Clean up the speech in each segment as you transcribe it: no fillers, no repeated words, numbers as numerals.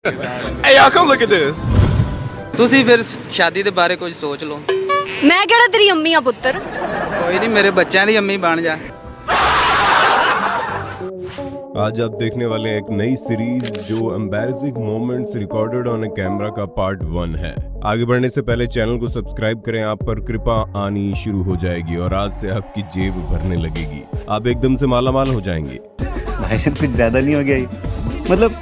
Hey y'all, come look at this. ਤੁਸੀਂ ਫਿਰ ਸ਼ਾਦੀ ਦੇ ਬਾਰੇ ਕੁਝ ਸੋਚ ਲਓ। ਮੈਂ ਕਿਹੜਾ ਤੇਰੀ ਅੰਮੀ ਆ ਪੁੱਤਰ। ਕੋਈ ਨਹੀਂ, ਮੇਰੇ ਬੱਚਿਆਂ ਦੀ ਅੰਮੀ ਬਣ ਜਾ। आज आप देखने वाले हैं एक नई सीरीज जो embarrassing moments recorded on A camera का पार्ट 1 है। आगे बढ़ने से पहले चैनल को सब्सक्राइब करें, आप पर कृपा आनी शुरू हो जाएगी और आज से आपकी जेब भरने लगेगी। आप एकदम से मालामाल हो जाएंगे। भाई साहब कुछ ज्यादा नहीं हो गया ये? मतलब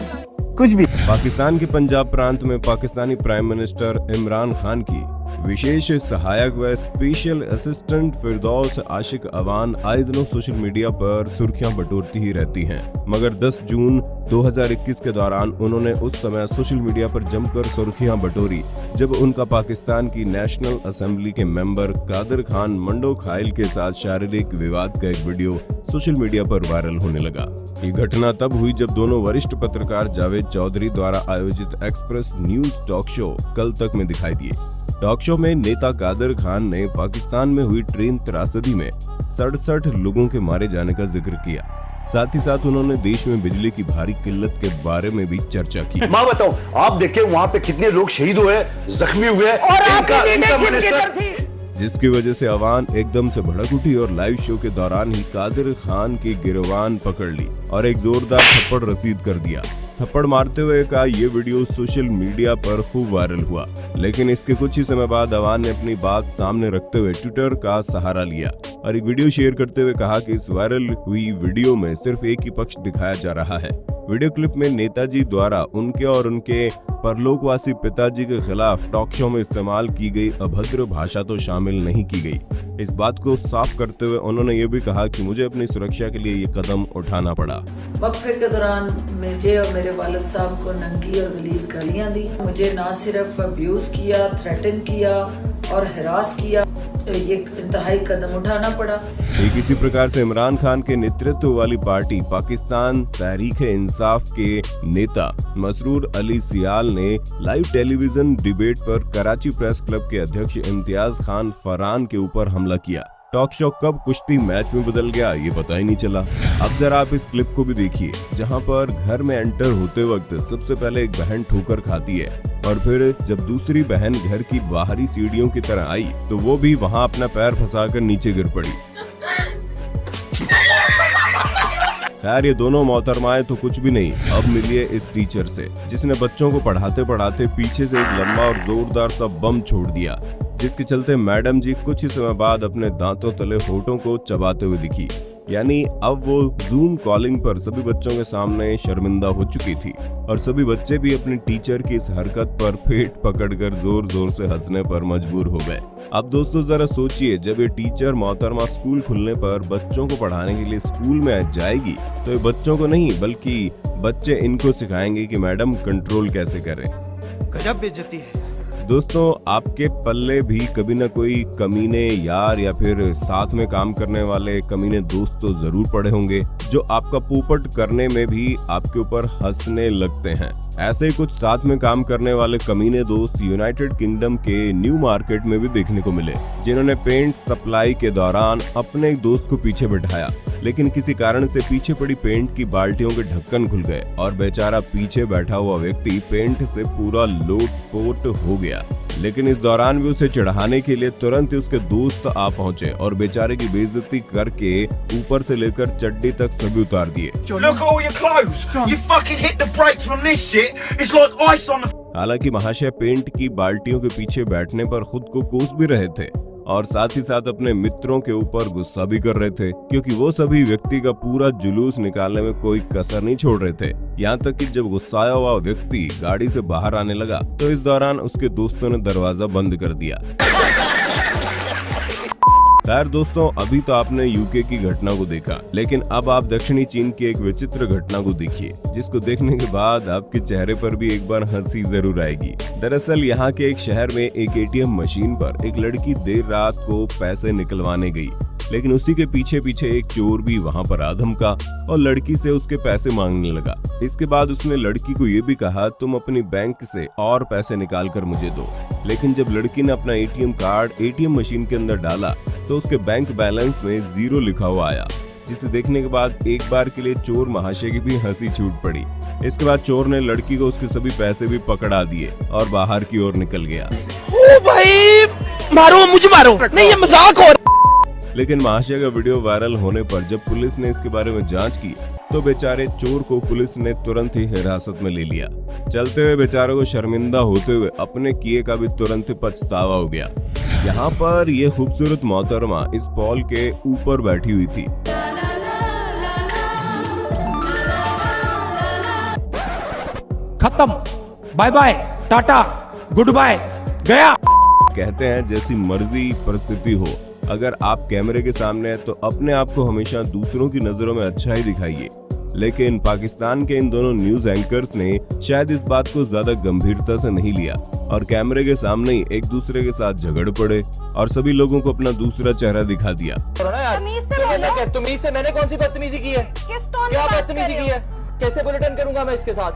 कुछ भी। पाकिस्तान के पंजाब प्रांत में पाकिस्तानी प्राइम मिनिस्टर इमरान खान की विशेष सहायक व स्पेशल असिस्टेंट फिरदौस आशिक अवान आए दिनों सोशल मीडिया पर सुर्खियां बटोरती ही रहती हैं। मगर 10 जून 2021 के दौरान उन्होंने उस समय सोशल मीडिया पर जमकर सुर्खियां बटोरी जब उनका पाकिस्तान की नेशनल असेंबली के मेंबर कादर खान मंडो खाइल के साथ शारीरिक विवाद का एक वीडियो सोशल मीडिया पर वायरल होने लगा। ये घटना तब हुई जब दोनों वरिष्ठ पत्रकार जावेद चौधरी द्वारा आयोजित एक्सप्रेस न्यूज टॉक शो कल तक में दिखाई दिए। टॉक शो में नेता कादर खान ने पाकिस्तान में हुई ट्रेन त्रासदी में 67 लोगों के मारे जाने का जिक्र किया। साथ ही साथ उन्होंने देश में बिजली की भारी किल्लत के बारे में भी चर्चा की। माँ बताओ, आप देखें वहाँ पे कितने लोग शहीद हुए, जख्मी हुए और जिसकी वजह से अवान एकदम से भड़क उठी और लाइव शो के दौरान ही कादर खान की गिरवान पकड़ ली और एक जोरदार थप्पड़ रसीद कर दिया। थप्पड़ मारते हुए का ये वीडियो सोशल मीडिया पर खूब वायरल हुआ, लेकिन इसके कुछ ही समय बाद अवान ने अपनी बात सामने रखते हुए ट्विटर का सहारा लिया और एक वीडियो शेयर करते हुए कहा कि इस वायरल हुई वीडियो में सिर्फ एक ही पक्ष दिखाया जा रहा है। वीडियो क्लिप में नेताजी द्वारा उनके और उनके परलोकवासी पिताजी के खिलाफ टॉक शो में इस्तेमाल की गई अभद्र भाषा तो शामिल नहीं की गई। इस बात को साफ करते हुए उन्होंने ये भी कहा कि मुझे अपनी सुरक्षा के लिए ये कदम उठाना पड़ा। वक्फे के दौरान मुझे और मेरे वालिद साहब को नंगी और गलीज गालियां दी। मुझे ना सिर्फ अब्यूज किया, थ्रेटन किया और हरास किया। ये इंतहाई कदम उठाना पड़ा। एक इसी प्रकार से इमरान खान के नेतृत्व वाली पार्टी पाकिस्तान तहरीक-ए-इंसाफ के नेता मसरूर अली सियाल ने लाइव टेलीविजन डिबेट पर कराची प्रेस क्लब के अध्यक्ष इम्तियाज खान फरहान के ऊपर हमला किया। टॉक शो कब कुश्ती मैच में बदल गया ये पता ही नहीं चला। अब जरा आप इस क्लिप को भी देखिए, जहां पर घर में एंटर होते वक्त सबसे पहले एक बहन ठोकर खाती है और फिर जब दूसरी बहन घर की बाहरी सीढ़ियों की तरह आई तो वो भी वहां अपना पैर फंसाकर नीचे गिर पड़ी। खैर, ये दोनों मोहतरमाएं तो कुछ भी नहीं, अब मिलिए इस टीचर से जिसने बच्चों को पढ़ाते पढ़ाते पीछे से एक लंबा और जोरदार सा बम छोड़ दिया, जिसके चलते मैडम जी कुछ ही समय बाद अपने दांतों तले होठों को चबाते हुए दिखी। यानी अब वो जूम कॉलिंग पर सभी बच्चों के सामने शर्मिंदा हो चुकी थी और सभी बच्चे भी अपनी टीचर की इस हरकत पर पेट पकड़कर जोर जोर से हंसने पर मजबूर हो गए। अब दोस्तों जरा सोचिए, जब ये टीचर मोहतरमा स्कूल खुलने पर बच्चों को पढ़ाने के लिए स्कूल में जाएगी तो ये बच्चों को नहीं बल्कि बच्चे इनको सिखाएंगे कि मैडम कंट्रोल कैसे करें। गजब बेइज्जती है। दोस्तों, आपके पल्ले भी कभी न कोई कमीने यार या फिर साथ में काम करने वाले कमीने दोस्त तो जरूर पड़े होंगे जो आपका पोपट करने में भी आपके ऊपर हंसने लगते हैं। ऐसे ही कुछ साथ में काम करने वाले कमीने दोस्त यूनाइटेड किंगडम के न्यू मार्केट में भी देखने को मिले, जिन्होंने पेंट सप्लाई के दौरान अपने एक दोस्त को पीछे बैठाया, लेकिन किसी कारण से पीछे पड़ी पेंट की बाल्टियों के ढक्कन खुल गए और बेचारा पीछे बैठा हुआ व्यक्ति पेंट से पूरा लोट-पोट हो गया। लेकिन इस दौरान भी उसे चढ़ाने के लिए तुरंत ही उसके दोस्त आ पहुंचे और बेचारे की बेइज्जती करके ऊपर से लेकर चड्डी तक सभी उतार दिए। हालांकि महाशय पेंट की बाल्टियों के पीछे बैठने पर खुद को कोस भी रहे थे और साथ ही साथ अपने मित्रों के ऊपर गुस्सा भी कर रहे थे, क्योंकि वो सभी व्यक्ति का पूरा जुलूस निकालने में कोई कसर नहीं छोड़ रहे थे। यहाँ तक कि जब गुस्साया हुआ व्यक्ति गाड़ी से बाहर आने लगा तो इस दौरान उसके दोस्तों ने दरवाजा बंद कर दिया। खैर दोस्तों, अभी तो आपने यूके की घटना को देखा, लेकिन अब आप दक्षिणी चीन की एक विचित्र घटना को देखिए, जिसको देखने के बाद आपके चेहरे पर भी एक बार हंसी जरूर आएगी। दरअसल यहाँ के एक शहर में एक एटीएम मशीन पर एक लड़की देर रात को पैसे निकलवाने गई, लेकिन उसी के पीछे पीछे एक चोर भी वहाँ पर आ धमका और लड़की से उसके पैसे मांगने लगा। इसके बाद उसने लड़की को ये भी कहा, तुम अपनी बैंक से और पैसे निकाल कर मुझे दो। लेकिन जब लड़की ने अपना एटीएम कार्ड एटीएम मशीन के अंदर डाला तो उसके बैंक बैलेंस में 0 लिखा हुआ आया, जिसे देखने के बाद एक बार के लिए चोर महाशय की भी हंसी छूट पड़ी। इसके बाद चोर ने लड़की को उसके सभी पैसे भी पकड़ा दिए और बाहर की ओर निकल गया। ओ भाई मारो, मुझे मारो, नहीं ये मजाक हो रहा। लेकिन महाशय का वीडियो वायरल होने पर जब पुलिस ने इसके बारे में जांच की तो बेचारे चोर को पुलिस ने तुरंत ही हिरासत में ले लिया। चलते हुए बेचारे को शर्मिंदा होते हुए अपने किए का भी तुरंत ही पछतावा हो गया। यहाँ पर ये खूबसूरत मोहतरमा इस पॉल के ऊपर बैठी हुई थी। खत्म, बाय बाय, टाटा, गुड बाय, गया। कहते हैं जैसी मर्जी परिस्थिति हो, अगर आप कैमरे के सामने हैं तो अपने आप को हमेशा दूसरों की नजरों में अच्छा ही दिखाइए। लेकिन पाकिस्तान के इन दोनों न्यूज एंकर्स ने शायद इस बात को ज्यादा गंभीरता से नहीं लिया और कैमरे के सामने ही एक दूसरे के साथ झगड़ पड़े और सभी लोगों को अपना दूसरा चेहरा दिखा दिया। तुमीज से मैंने कौन सी बदतमीजी की है? क्या बदतमीजी की है? कैसे बुलेटिन करूंगा मैं इसके साथ?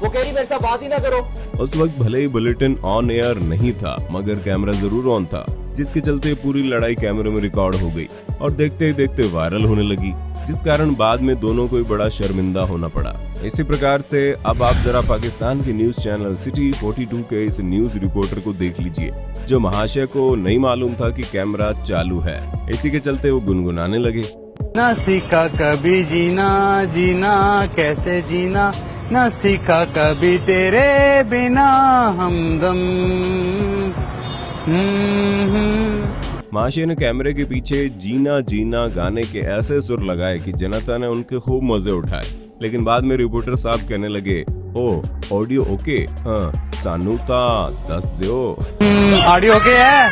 वो कह रही मेरे साथ बात ही ना करो। उस वक्त भले ही बुलेटिन ऑन एयर नहीं था मगर कैमरा जरूर ऑन था, जिसके चलते पूरी लड़ाई कैमरे में रिकॉर्ड हो गई और देखते ही देखते वायरल होने लगी, जिस कारण बाद में दोनों को ही बड़ा शर्मिंदा होना पड़ा। इसी प्रकार से अब आप जरा पाकिस्तान के न्यूज चैनल सिटी 42 के इस न्यूज रिपोर्टर को देख लीजिए, जो महाशय को नहीं मालूम था कि कैमरा चालू है। इसी के चलते वो गुनगुनाने लगे, ना सीखा कभी जीना, जीना कैसे जीना, ना सीखा कभी तेरे बिना हमदम। महाशय ने कैमरे के पीछे जीना जीना गाने के ऐसे सुर लगाए कि जनता ने उनके खूब मजे उठाए। लेकिन बाद में रिपोर्टर साहब कहने लगे, ओ ऑडियो ओके, हाँ सानू ता दस दियो। ऑडियो ओके है,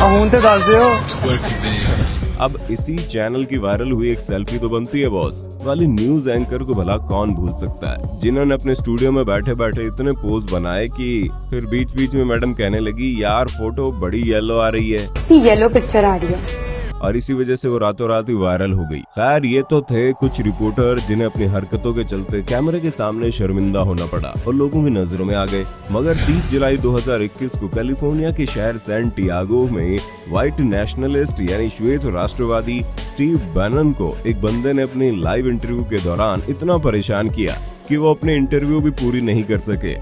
हूं ते दस दियो। अब इसी चैनल की वायरल हुई एक सेल्फी तो बनती है बॉस वाली न्यूज एंकर को भला कौन भूल सकता है, जिन्होंने अपने स्टूडियो में बैठे बैठे इतने पोज बनाए कि फिर बीच बीच में मैडम कहने लगी, यार फोटो बड़ी येलो आ रही है, येलो पिक्चर आ रही है, और इसी वजह से वो रातों रात ही वायरल हो गई। खैर ये तो थे कुछ रिपोर्टर जिन्हें अपनी हरकतों के चलते कैमरे के सामने शर्मिंदा होना पड़ा और लोगों की नजरों में आ गए। मगर 30 जुलाई 2021 को कैलिफोर्निया के शहर सैंटियागो में व्हाइट नेशनलिस्ट यानी श्वेत राष्ट्रवादी स्टीव बैनन को एक बंदे ने अपनी लाइव इंटरव्यू के दौरान इतना परेशान किया कि वो अपने इंटरव्यू भी पूरी नहीं कर सके।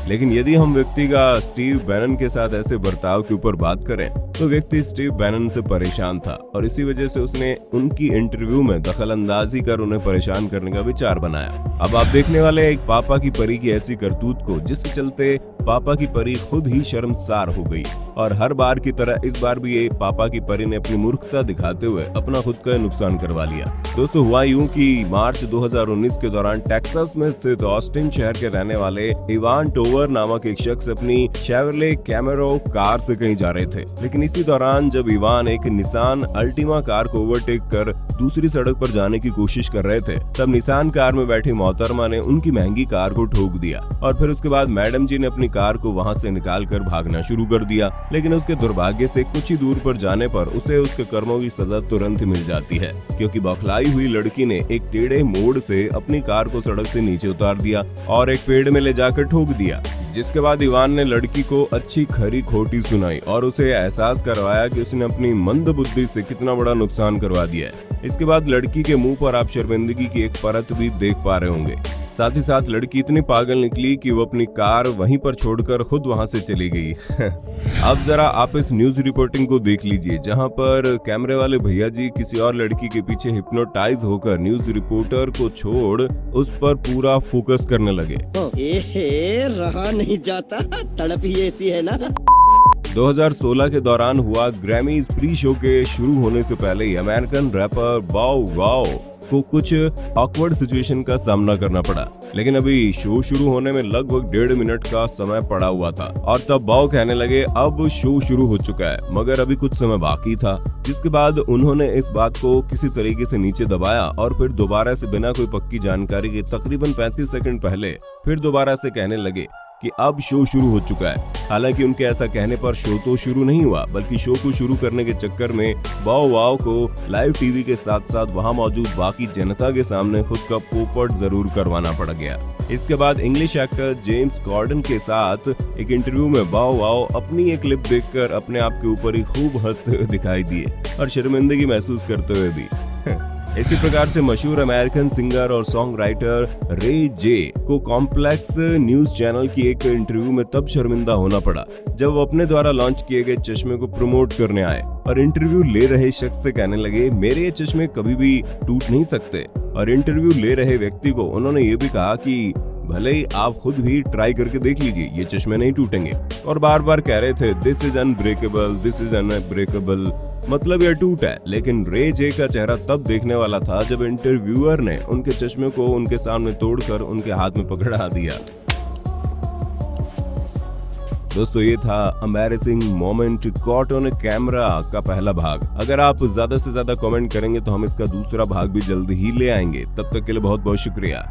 लेकिन यदि हम व्यक्ति का स्टीव बैनन के साथ ऐसे बर्ताव के ऊपर बात करें तो व्यक्ति स्टीव बैनन से परेशान था और इसी वजह से उसने उनकी इंटरव्यू में दखल अंदाजी कर उन्हें परेशान करने का विचार बनाया। अब आप देखने वाले एक पापा की परी की ऐसी करतूत को, जिसके चलते पापा की परी खुद ही शर्मसार हो गई और हर बार की तरह इस बार भी ये पापा की परी ने अपनी मूर्खता दिखाते हुए अपना खुद का नुकसान करवा लिया। दोस्तों हुआ यूं कि मार्च 2019 के दौरान टेक्सास में स्थित ऑस्टिन शहर के रहने वाले इवान टोवर नामक एक शख्स अपनी शेवरले कैमेरो कार से कहीं जा रहे थे। लेकिन इसी दौरान जब इवान एक निसान अल्टीमा कार को ओवरटेक कर दूसरी सड़क पर जाने की कोशिश कर रहे थे, तब निसान कार में बैठी मोहतरमा ने उनकी महंगी कार को ठोक दिया और फिर उसके बाद मैडम जी ने अपनी कार को वहां से निकालकर भागना शुरू कर दिया। लेकिन उसके दुर्भाग्य से कुछ ही दूर पर जाने पर उसे उसके कर्मों की सजा तुरंत ही मिल जाती है, क्योंकि बौखलाई हुई लड़की ने एक टेढ़े मोड़ से अपनी कार को सड़क से नीचे उतार दिया और एक पेड़ में ले जाकर ठोक दिया। जिसके बाद इवान ने लड़की को अच्छी खरी खोटी सुनाई और उसे एहसास करवाया कि उसने अपनी मंद बुद्धि से कितना बड़ा नुकसान करवा दिया है। इसके बाद लड़की के मुंह पर आप शर्मिंदगी की एक परत भी देख पा रहे होंगे। साथ ही साथ लड़की इतनी पागल निकली कि वो अपनी कार वहीं पर छोड़कर खुद वहां से चली गई। अब जरा आप इस न्यूज रिपोर्टिंग को देख लीजिए, जहां पर कैमरे वाले भैया जी किसी और लड़की के पीछे हिप्नोटाइज होकर न्यूज रिपोर्टर को छोड़ उस पर पूरा फोकस करने लगे। रहा नहीं जाता, तड़प ही ऐसी है ना। 2016 के दौरान हुआ ग्रैमीज प्री शो के शुरू होने से पहले ही अमेरिकन रैपर बाउ वाओ को कुछ ऑकवर्ड सिचुएशन का सामना करना पड़ा। लेकिन अभी शो शुरू होने में लगभग 1.5 मिनट का समय पड़ा हुआ था और तब बाउ कहने लगे अब शो शुरू हो चुका है, मगर अभी कुछ समय बाकी था। जिसके बाद उन्होंने इस बात को किसी तरीके से नीचे दबाया और फिर दोबारा से बिना कोई पक्की जानकारी के तकरीबन 35 सेकंड पहले फिर दोबारा से कहने लगे कि अब शो शुरू हो चुका है। हालांकि उनके ऐसा कहने पर शो तो शुरू नहीं हुआ, बल्कि शो को शुरू करने के चक्कर में बाओ वाओ को लाइव टीवी के साथ साथ वहां मौजूद बाकी जनता के सामने खुद का पोपट जरूर करवाना पड़ गया। इसके बाद इंग्लिश एक्टर जेम्स कॉर्डन के साथ एक इंटरव्यू में बाओ वाओ अपनी एक क्लिप देखकर अपने आप के ऊपर ही खूब हंसते हुए दिखाई दिए और शर्मिंदगी महसूस करते हुए भी। इसी प्रकार से मशहूर अमेरिकन सिंगर और सॉन्ग राइटर रे जे को कॉम्प्लेक्स न्यूज चैनल की एक इंटरव्यू में तब शर्मिंदा होना पड़ा जब वो अपने द्वारा लॉन्च किए गए चश्मे को प्रमोट करने आए और इंटरव्यू ले रहे शख्स से कहने लगे मेरे ये चश्मे कभी भी टूट नहीं सकते। और इंटरव्यू ले रहे व्यक्ति को उन्होंने ये भी कहा कि भले ही आप खुद भी ट्राई करके देख लीजिए, ये चश्मे नहीं टूटेंगे। और बार बार कह रहे थे this is unbreakable, this is unbreakable, मतलब यह टूट है। लेकिन रे जे का चेहरा तब देखने वाला था जब इंटरव्यूअर ने उनके चश्मे को उनके सामने तोड़कर उनके हाथ में पकड़ा दिया। दोस्तों, ये था amazing moment caught on camera का पहला भाग। अगर आप ज्यादा से ज्यादा कमेंट करेंगे तो हम इसका दूसरा भाग भी जल्द ही ले आएंगे। तब तक के लिए बहुत बहुत शुक्रिया।